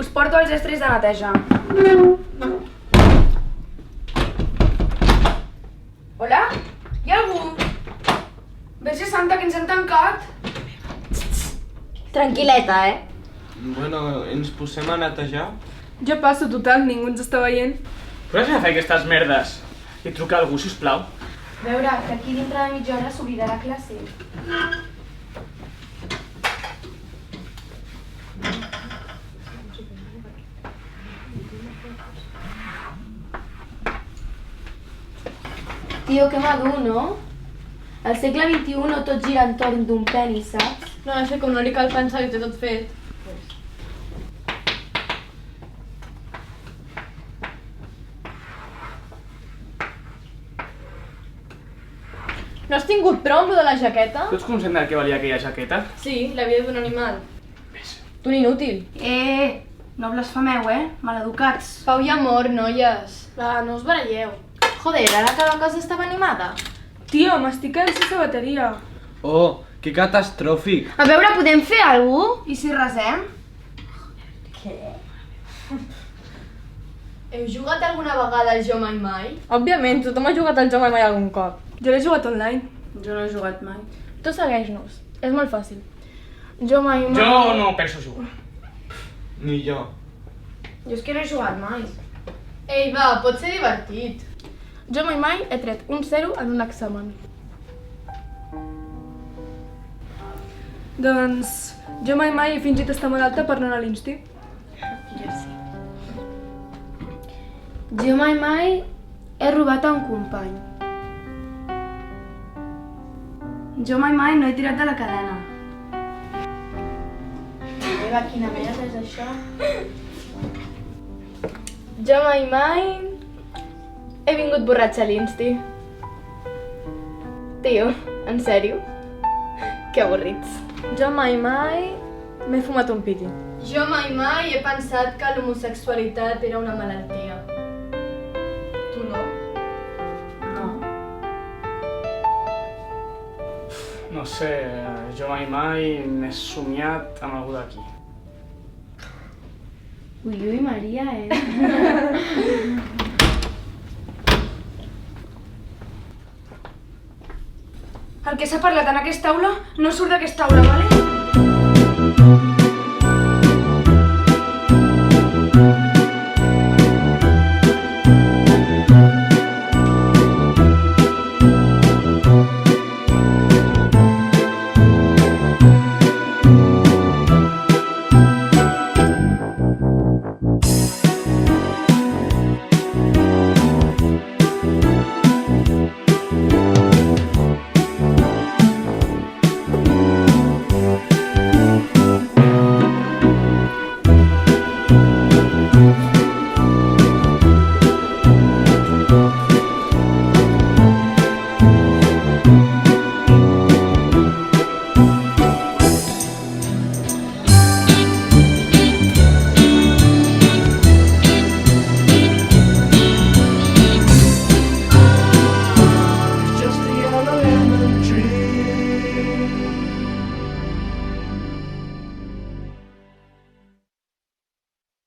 Us porto els estris de neteja. Hola? Hi ha algú? Verge Santa, que ens han tancat. Tranquil·leta, Bueno, ens posem a netejar? Jo passo, total, ningú ens està veient. Podries anar a fer aquestes merdes i trucar a algú, sisplau? A veure, que aquí dintre de mitja hora s'obrirà la classe. Tio, que madur, no? Al segle XXI no tot gira entorn d'un penis, saps? No, és que com no li cal pensar que té tot fet. No has tingut prou amb lo de la jaqueta? Tu ets conscient del que valia aquella jaqueta? Sí, la vida d'un animal. Tu un inútil. No blasfemeu, maleducats. Pau i amor, noies. Va, no us baralleu. Joder, ara que la cosa estava animada. Tio, m'estic quedant sense bateria. Oh, que catastròfic! A veure, podem fer alguna cosa? I si resem? Heu jugat alguna vegada al Jo Mai Mai? Òbviament, tothom ha jugat al Jo Mai Mai algun cop. Jo l'he jugat online. Jo no he jugat mai. Tu segueix-nos, és molt fàcil. Jo Mai Mai... Jo no penso jugar. Ni jo. Jo és que no he jugat mai. Ei, va, pot ser divertit. Jo Mai Mai he tret un 0 en un examen. Doncs jo mai he fingit estar malalta per no anar a l'insti. Jo mai he robat a un company. Jo mai no he tirat de la cadena. Eva, quina merda és això? Jo Mai he vingut borratxa a l'insti. Tio, en sèrio? Que avorrits. Jo mai m'he fumat un piti. Jo mai he pensat que l'homosexualitat era una malaltia. Tu no? No. No sé, jo mai m'he somiat amb algú d'aquí. Ui, Maria, El que s'ha parlat en aquesta aula no surt d'aquesta aula, vale?